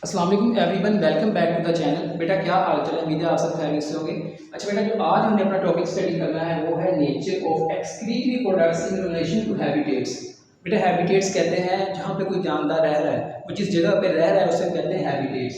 अस्सलाम वालेकुम everyone, welcome back to the channel. बेटा क्या हाल चाल है? उम्मीद है आप सब खैरियत से होंगे। अच्छा बेटा, जो आज हमने अपना टॉपिक स्टडी करना है वो है nature of excretory products in relation to habitats. बेटा हैबिटेट्स कहते हैं जहाँ पे कोई जानदार रह रहा है, वो जिस जगह पे रह रहा है उसे कहते हैं हैबिटेट्स।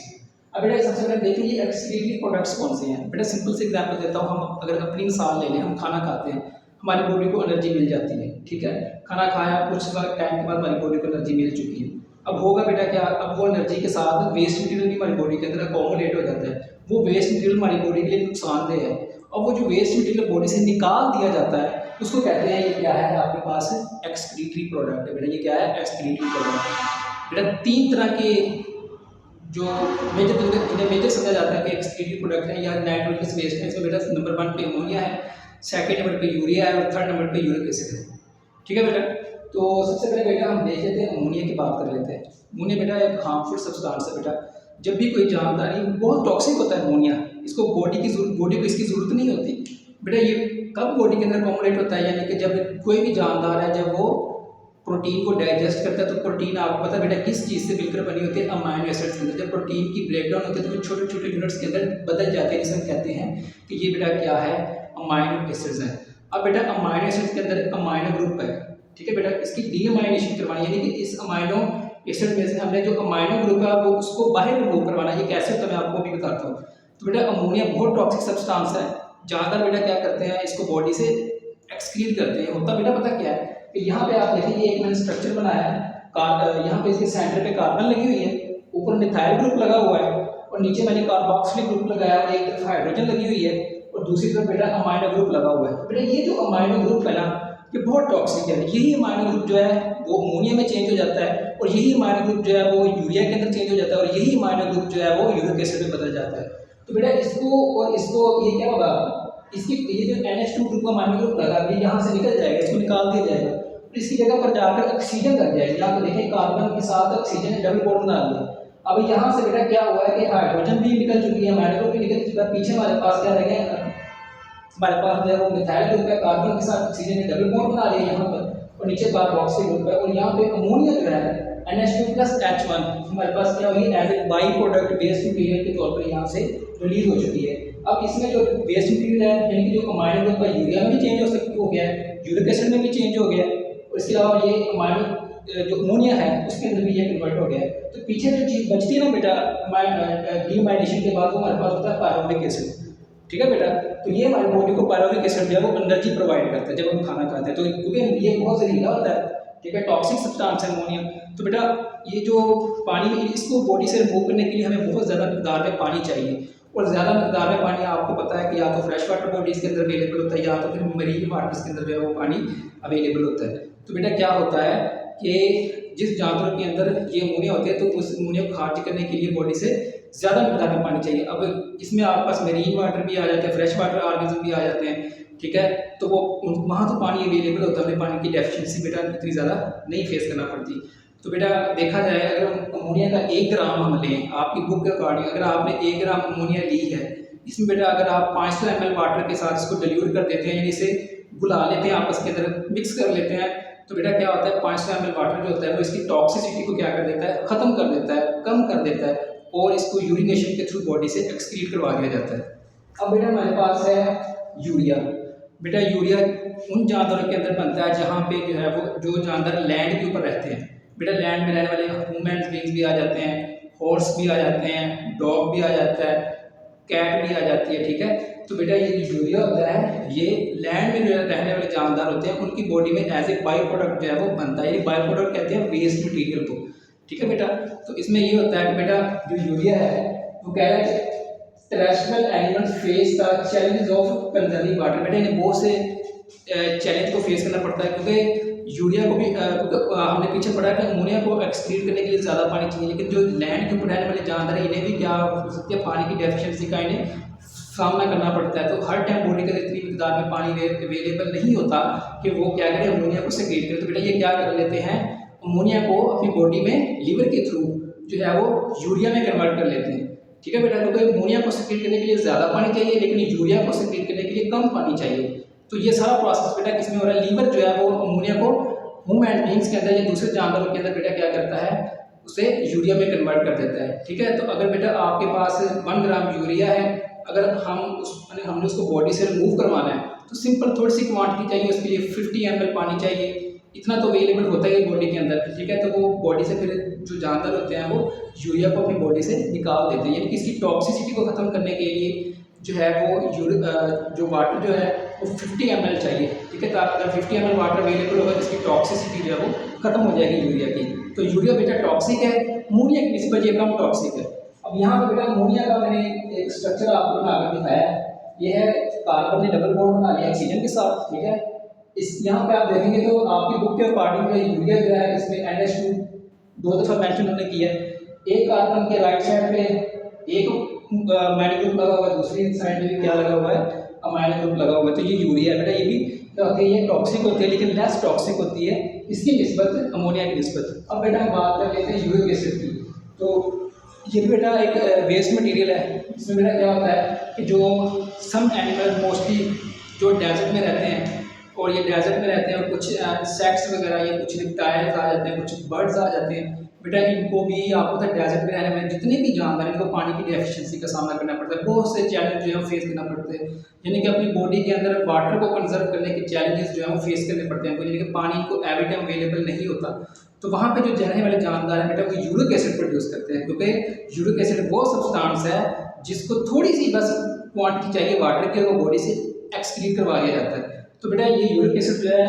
अब बेटा सबसे पहले देखिए ये एक्सक्रीटरी प्रोडक्ट्स कौन से हैं। बेटा सिंपल से एग्जाम्पल देता हूँ, हम अगर अपनी मिसाल ले लें, हम खाना खाते हैं, हमारी बॉडी को एनर्जी मिल जाती है, ठीक है। खाना खाया, कुछ टाइम के बाद हमारी बॉडी को एनर्जी मिल चुकी है। अब होगा बेटा क्या, अब वो एनर्जी के साथ वेस्ट मटेरियल भी हमारी बॉडी के अंदर अकोमोडेट हो जाता है। वो वेस्ट मटेरियल हमारी बॉडी के लिए नुकसानदेह है, और वो जो वेस्ट मटेरियल बॉडी से निकाल दिया जाता है उसको कहते हैं, ये क्या है आपके पास एक्सक्रीटरी प्रोडक्ट है। बेटा ये क्या है? Excretory product. बेटा तीन तरह के जो मेजर जिन्हें मेजर समझा जाता है कि एक्सक्रीटरी प्रोडक्ट है या नाइट्रोजनस वेस्ट है, इसमें बेटा नंबर 1 पे अमोनिया है, सेकंड नंबर पे यूरिया है और थर्ड नंबर पे यूरिक एसिड है। ठीक है बेटा, तो सबसे पहले बेटा हम देख लेते हैं अमोनिया की बात कर लेते हैं। अमोनिया बेटा एक हार्मफुल सब्सटेंस है। बेटा जब भी कोई जानदार, बहुत टॉक्सिक होता है अमोनिया, इसको बॉडी को इसकी ज़रूरत नहीं होती। बेटा ये कब बॉडी के अंदर अकोमोडेट होता है, यानी कि जब कोई भी जानदार है, जब वो प्रोटीन को डाइजेस्ट करता है, तो प्रोटीन आपको पता है बेटा किस चीज़ से मिलकर बनी होती है? अमाइनो एसिड्स के अंदर। जब प्रोटीन की ब्रेकडाउन होती है तो वो छोटे छोटे यूनिट्स के अंदर बदल जाते हैं, जिसे हम कहते हैं कि ये बेटा क्या है? अमाइनो एसिड्स हैं। अब बेटा अमाइनो एसिड्स के अंदर अमाइनो ग्रुप है, ठीक है बेटा, इसकी डीअमाइनेशन करवानी, यानी कि इस अमाइनो एसिड में से हमने जो अमाइनो ग्रुप है वो उसको बाहर रिमूव करवाना। ये कैसे होता है मैं आपको भी बताता हूँ। तो बेटा अमोनिया बहुत टॉक्सिक सब्सटेंस है। ज़्यादा बेटा क्या करते हैं, इसको बॉडी से एक्सक्रीट करते हैं। होता बेटा पता क्या है कि यहाँ पे आप देखिए, ये एक मैंने स्ट्रक्चर बनाया है, यहाँ पे इसके सेंटर पे कार्बन लगी हुई है, ऊपर मिथाइल ग्रुप लगा हुआ है, और नीचे मैंने कार्बोक्सिलिक ग्रुप लगाया, और एक तरफ हाइड्रोजन लगी हुई है, और दूसरी तरफ बेटा अमाइनो ग्रुप लगा हुआ है। बेटा ये जो अमाइनो ग्रुप है ना, ये बहुत टॉक्सिक है। यही अमाइनो ग्रुप जो है वो अमोनिया में चेंज हो जाता है, और यही अमाइनो ग्रुप जो है वो यूरिया के अंदर चेंज हो जाता है, और यही अमाइनो ग्रुप जो है वो यूरिक एसिड में बदल जाता है। तो बेटा इसको और इसको ये क्या होगा, इसकी ये जो NH2 ग्रुप का अमाइनो ग्रुप लगा, ये यहाँ से निकल जाएगा, इसको निकाल दिया जाएगा, और इसकी जगह पर जाकर ऑक्सीजन लग जाएगी। यहाँ पर देखिए कार्बन के साथ ऑक्सीजन ने डबल बॉन्ड बना लिया। अब यहाँ से बेटा क्या हुआ है कि हाइड्रोजन भी निकल चुकी है, अमाइनो ग्रुप भी निकल चुका है, पीछे हमारे पास क्या रह गया, हमारे पास जो है वो मिथाइल ग्रुप है, कार्बन के साथ ऑक्सीजन ने डबल बॉन्ड बना लिया यहाँ पर, और नीचे कार्बोक्सिल ग्रुप है, और यहाँ पे अमोनिया जो है NH2+H1 हमारे पास क्या हुई, as a by product waste material के तौर पर यहाँ से रिलीज हो चुकी है। अब इसमें जो वेस्ट मटीरियल है, यानी कि जो अमाइनो ग्रुप का यूरिया में भी चेंज हो गया है, यूरिक एसिड में भी चेंज हो गया है, और इसके अलावा ये अमाइनो जो अमोनिया है उसके अंदर भी ये कन्वर्ट हो गया है। तो पीछे जो चीज़ बचती है ना बेटा डीमाइनेशन के बाद, वो हमारे पास होता है पायरुविक एसिड। ठीक है बेटा, तो ये हमारी बॉडी को पायरुविक एसिड जो है वो एनर्जी प्रोवाइड करता है जब हम खाना खाते हैं, तो क्योंकि ये बहुत जहरीला होता है, ठीक है, टॉक्सिक सब्सटेंस है अमोनिया। तो बेटा ये जो पानी में, इसको बॉडी से रिमूव करने के लिए हमें बहुत ज़्यादा मकदार में पानी चाहिए, और ज़्यादा मकदार में पानी आपको पता है कि या तो फ्रेश वाटर बॉडीज़ के अंदर अवेलेबल होता है, या तो फिर मरीन वाटर्स के अंदर जो है वो पानी अवेलेबल होता है। तो बेटा क्या होता है कि जिस जानवरों के अंदर ये अमोनिया होती है, तो उस अमोनिया को खारिज करने के लिए बॉडी से ज़्यादा मकदार में पानी चाहिए। अब इसमें आपके पास मरीन वाटर भी आ जाते हैं, फ्रेश वाटर ऑर्गेनिज्म भी आ जाते हैं, ठीक है, तो वो वहाँ तो पानी अवेलेबल होता है, हमें पानी की डेफिशिएंसी बेटा इतनी ज़्यादा नहीं फेस करना पड़ती। तो बेटा देखा जाए, अगर हम अमोनिया का 1 ग्राम हम लें, आपकी बुक के अकॉर्डिंग अगर आपने 1 ग्राम अमोनिया ली है, इसमें बेटा अगर आप 500 ml वाटर के साथ इसको डिल्यूट कर देते हैं, यानी इसे घुला लेते हैं, आपस के अंदर मिक्स कर लेते हैं, तो बेटा क्या होता है 500 ml वाटर जो होता है वो इसकी टॉक्सिसिटी को क्या कर देता है, ख़त्म कर देता है, कम कर देता है, और इसको यूरिनेशन के थ्रू बॉडी से एक्सक्रीट करवा दिया जाता है। अब बेटा हमारे पास है यूरिया। बेटा यूरिया उन जानवरों के अंदर बनता है जहाँ पे जो है वो जो जानवर लैंड के ऊपर रहते हैं। बेटा लैंड में रहने वाले ह्यूमन बींग्स भी आ जाते हैं, हॉर्स भी आ जाते हैं, डॉग भी आ जाता है, कैट भी आ जाती है, ठीक है। तो बेटा ये यूरिया होता है, ये लैंड में जो रहने वाले जानदार होते हैं उनकी बॉडी में एज ए बाई प्रोडक्ट जो है वो बनता है। ये बाई प्रोडक्ट कहते हैं वेस्ट मटीरियल को, ठीक है बेटा। तो इसमें ये होता है कि बेटा जो यूरिया है वो कह रहा है terrestrial animals face the challenges of conserving water. बेटा इन्हें बहुत से चैलेंज को फेस करना पड़ता है, क्योंकि यूरिया को भी हमने पीछे पढ़ा कि अमोनिया को एक्सक्रीट करने के लिए ज़्यादा पानी चाहिए, लेकिन जो लैंड के ऊपर रहने वाले जानवर हैं इन्हें भी क्या हो सकती है, पानी की डेफिशिएंसी का इन्हें सामना करना पड़ता है। तो हर टाइम बॉडी का इतनी मकदार में पानी अवेलेबल नहीं होता कि वो क्या करें, अमोनिया को सेक्रेट करें। तो बेटा ये क्या कर लेते हैं, अमोनिया को अपनी बॉडी में लीवर के थ्रू जो है वो यूरिया में कन्वर्ट कर लेते हैं, ठीक है बेटा। क्योंकि अमोनिया को सेक्रेट करने के लिए ज़्यादा पानी चाहिए, लेकिन यूरिया को सेक्रेट करने के लिए कम पानी चाहिए। तो ये सारा प्रोसेस बेटा किसमें हो रहा है, लीवर जो है वो अमोनिया को ह्यूमन बींग्स के अंदर या दूसरे जानवरों के अंदर बेटा क्या करता है, उसे यूरिया में कन्वर्ट कर देता है। ठीक है, तो अगर बेटा आपके पास 1 ग्राम यूरिया है, अगर हमने उसको बॉडी से रिमूव करवाना है तो सिंपल थोड़ी सी क्वांटिटी चाहिए, उसके लिए 50 ml पानी चाहिए, इतना तो अवेलेबल होता है बॉडी के अंदर। ठीक है, तो वो बॉडी से फिर जो जानवर होते हैं वो यूरिया को अपनी बॉडी से निकाल देते हैं, यानी कि इसकी टॉक्सिसिटी को ख़त्म करने के लिए जो है वो जो वाटर जो है वो 50 ml चाहिए। ठीक है, तो अगर 50 ml वाटर अवेलेबल होगा तो इसकी टॉक्सिसिटी जो है वो खत्म हो जाएगी यूरिया की। तो यूरिया बेटा टॉक्सिक है, अमोनिया की निस्बत ये कम टॉक्सिक है। अब यहाँ पर बेटा अमोनिया का मैंने एक स्ट्रक्चर आपको बनाकर दिखाया है। ये है कार्बन ने डबल बॉन्ड बना लिया ऑक्सीजन के साथ। ठीक है, इस यहाँ पे आप देखेंगे तो आपकी बुक के अकॉर्डिंग में यूरिया जो है इसमें NH2 2 दफ़ा मेंशन उन्होंने किया है। एक कार्बन के राइट साइड पे एक अमाइनो ग्रुप लगा हुआ है, दूसरी साइड में भी क्या लगा हुआ है, अमाइनो ग्रुप लगा हुआ है। तो ये यूरिया है बेटा, ये भी क्या होती है, ये टॉक्सिक होती है लेकिन लेस टॉक्सिक होती है इसकी निस्बत अमोनिया की निस्बत। अब बेटा हम बात कर लेते हैं यूरिक एसिड की। तो ये भी बेटा एक वेस्ट मटेरियल है। इसमें बेटा क्या होता है कि जो सम एनिमल मोस्टली जो डेजर्ट में रहते हैं, और ये डेजर्ट में रहते हैं, और कुछ सेक्स वगैरह या कुछ रिप्टाइल्स आ जाते हैं, कुछ बर्ड्स आ जाते हैं बेटा, इनको भी आपको पता है डेजर्ट में रहने में जितने भी जानवर हैं इनको पानी की डेफिशिएंसी का सामना करना पड़ता है, बहुत से चैलेंज जो है फेस करना पड़ते हैं। यानी कि अपनी बॉडी के अंदर वाटर को कंजर्व करने के चैलेंजेस जो है वो फेस करने पड़ते हैं, यानी कि पानी को एवरी टाइम अवेलेबल नहीं होता। तो वहाँ पे जो रहने वाले जानदार हैं बेटा वो यूरिक एसिड प्रोड्यूस करते हैं, क्योंकि यूरिक एसिड वो सब्सटेंस है जिसको थोड़ी सी बस क्वांटिटी चाहिए वाटर की और वो बॉडी से एक्सक्रीट करवा दिया जाता है। तो बेटा ये यूरिक एसिड जो है,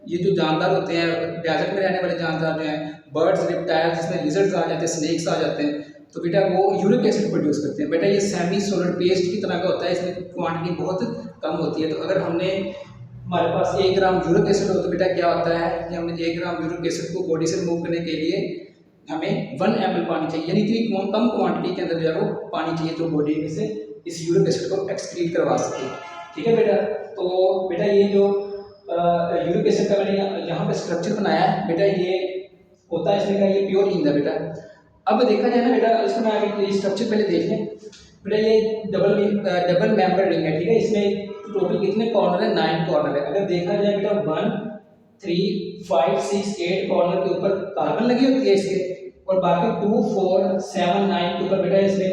ये जो जानदार होते हैं डेजर्ट में रहने वाले जानदार जो हैं, बर्ड्स, रिप्टाइल्स, जिसमें लिजर्ड्स आ जाते हैं, स्नेक्स आ जाते हैं, तो बेटा वो यूरिक एसिड प्रोड्यूस करते हैं। बेटा ये सेमी सॉलिड पेस्ट की तरह का होता है, इसमें क्वांटिटी बहुत कम होती है। तो अगर हमारे पास 1 ग्राम यूरिक एसिड हो तो बेटा क्या होता है कि हमने 1 ग्राम यूरिक एसिड को बॉडी से रिमूव करने के लिए हमें 1 ml पानी चाहिए, यानी इतनी कम क्वांटिटी के अंदर जो है वो पानी चाहिए जो बॉडी में से इस यूरिक एसिड को एक्सक्रीट करवा सके। ठीक है बेटा, तो बेटा ये जो यूरिक एसिड का मैंने यहाँ पे स्ट्रक्चर बनाया है बेटा, ये होता है इसमें का ये प्योर ईंध है बेटा। अब देखा जाए ना बेटा, इसमें आगे स्ट्रक्चर पहले देख लें बेटा, ये डबल मेंबर रिंग है। ठीक है, इसमें टोटल कितने कॉर्नर है, 9 कॉर्नर है। अगर देखा जाए बेटा 1 3 5 6 8 कॉर्नर के ऊपर कार्बन लगी होती है इसके, और बाकी 2 4 7 9 के ऊपर बेटा इसमें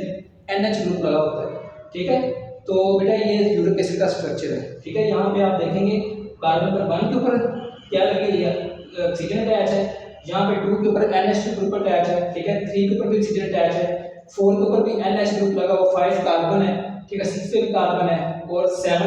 NH ग्रुप लगा होता है। ठीक है, तो बेटा ये यूरिक एसिड का स्ट्रक्चर है। ठीक है, यहाँ पे आप देखेंगे कार्बन पर 1 के ऊपर क्या लगी हुई है, ऑक्सीजन अटैच है, यहाँ पे 2 के ऊपर NH2 ग्रुप अटैच है। ठीक है, 3 के ऊपर भी ऑक्सीजन अटैच है, 4 के ऊपर भी NH ग्रुप लगा हुआ, 5 कार्बन है। ठीक है, 6 पे भी कार्बन है, और 7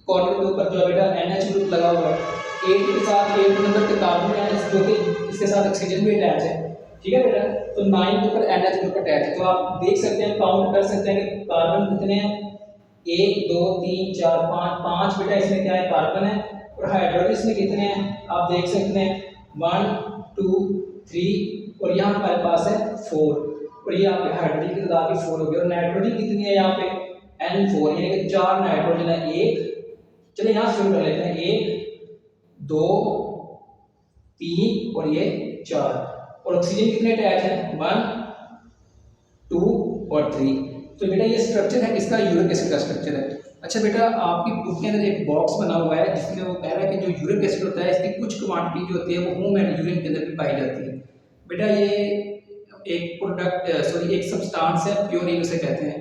कॉर्नर के ऊपर जो है बेटा NH ग्रुप लगा हुआ है। 8 के साथ 8 नंबर पे कार्बन है जो कि इसके साथ ऑक्सीजन भी अटैच है। ठीक है बेटा, तो 9 के ऊपर NH ग्रुप अटैच है। तो आप देख सकते हैं, काउंट कर सकते हैं कि कार्बन कितने हैं, 1 2 3 4 5 बेटा इसमें क्या है, कार्बन है। और हाइड्रोजन इसमें कितने हैं आप देख सकते हैं, 1 2 3, और यहाँ हमारे पास है 4, और ये आपके हाइड्रोजन की तादाद भी 4 हो गई। और नाइट्रोजन कितनी है यहाँ पे, N4, यानी कि 4 नाइट्रोजन है। 1, चलिए यहाँ शुरू कर लेते हैं, 1 2 3 और ये 4, और ऑक्सीजन कितने अटैच है, 1 2 और 3। तो बेटा ये स्ट्रक्चर है किसका, यूरिक एसिड का स्ट्रक्चर है। अच्छा बेटा, आपकी बुक के अंदर एक बॉक्स बना हुआ है जिसमें वो कह रहा है कि जो यूरिक एसिड होता है इसकी कुछ क्वांटिटी जो होती है वो ह्यूमन एंड यूरिन के अंदर भी पाई जाती है। बेटा ये एक एक सब्सटेंस है, प्योरीन उसे कहते हैं।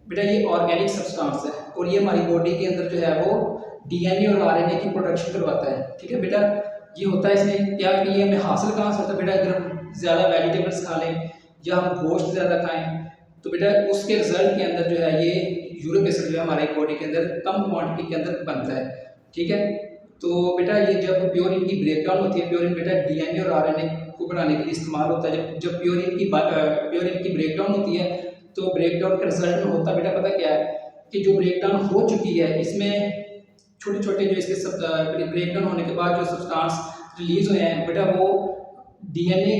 बेटा ये ऑर्गेनिक सब्सटेंस है, और ये हमारी बॉडी के अंदर जो है वो DNA और RNA की प्रोडक्शन करवाता है। ठीक है बेटा, ये होता है इसमें क्या कि ये हमें हासिल कहाँ से होता है बेटा, अगर हम ज़्यादा वेजिटेबल्स खा लें या हम गोश्त ज़्यादा खाएं तो बेटा उसके रिजल्ट के अंदर जो है ये यूरिक एसिड जो है हमारे बॉडी के अंदर कम क्वांटिटी के अंदर बनता है। ठीक है, तो बेटा ये जब प्योरीन की ब्रेकडाउन होती है, प्योरीन बेटा DNA और RNA को बनाने के लिए इस्तेमाल होता है। जब प्योरीन की ब्रेकडाउन होती है तो ब्रेकडाउन का रिजल्ट में होता है बेटा पता क्या है कि जो ब्रेकडाउन हो चुकी है इसमें छोटे छोटे जो इसके ब्रेकडाउन होने के बाद जो सब्सटेंस रिलीज हुए हैं बेटा वो DNA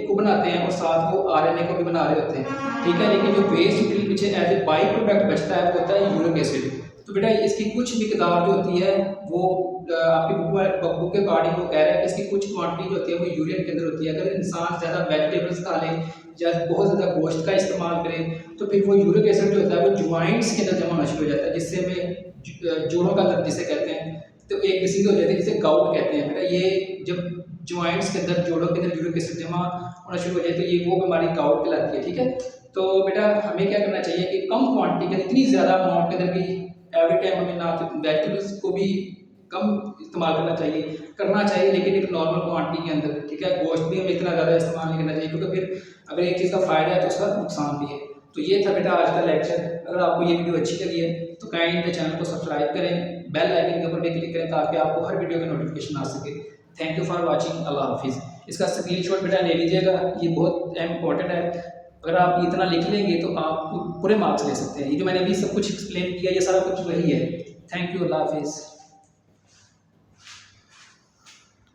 को बनाते हैं और साथ वो RNA को भी बना रहे होते हैं। ठीक है, लेकिन जो वेस्ट पीछे एज ए बाई प्रोडक्ट बचता है वो होता है यूरिक एसिड। तो बेटा इसकी कुछ मिकदार जो होती है वो आपकी बुक के अकॉर्डिंग वो कह रहा है कि इसकी कुछ क्वांटिटी जो होती है वो यूरिन के अंदर होती है। अगर इंसान ज़्यादा वेजिटेबल्स खा ले या बहुत ज़्यादा गोश्त का इस्तेमाल करे तो फिर वो यूरिक एसिड जो होता है वो ज्वाइंट्स के अंदर जमा होना शुरू हो जाता है, जिससे हमें जोड़ों का दर्द जिसे कहते हैं, तो एक डिसीज हो जाती है जिसे गाउट कहते हैं। बेटा ये जब जॉइंट्स के अंदर, जोड़ों के अंदर यूरिक एसिड जमा होना शुरू हो जाए तो ये वो बीमारी गाउट कहलाती है। ठीक है, तो बेटा हमें क्या करना चाहिए कि कम क्वांटिटी के, इतनी ज़्यादा अमाउंट के अंदर भी एवरी टाइम हमें ना वेजिटेबल्स को भी कम इस्तेमाल करना चाहिए लेकिन एक नॉर्मल क्वांटिटी के अंदर। ठीक है, गोश्त भी हमें इतना ज़्यादा इस्तेमाल नहीं करना चाहिए क्योंकि फिर अगर एक चीज़ का फ़ायदा है तो उसका नुकसान भी है। तो ये था बेटा आज का लेक्चर। अगर आपको ये वीडियो अच्छी लगी है तो काइंडली मेरे चैनल को सब्सक्राइब करें, बेल आइकन के ऊपर भी क्लिक करें ताकि आपको हर वीडियो का नोटिफिकेशन आ सके। थैंक यू फॉर वॉचिंग, अल्लाह हाफिज़। इसका स्क्रीनशॉट बेटा ले लीजिएगा, ये बहुत इंपॉर्टेंट है। अगर आप इतना लिख लेंगे तो आप पूरे मार्क्स ले सकते हैं। ये जो मैंने अभी सब कुछ एक्सप्लेन किया ये सारा कुछ वही है। थैंक यू, अल्लाह हाफिज़।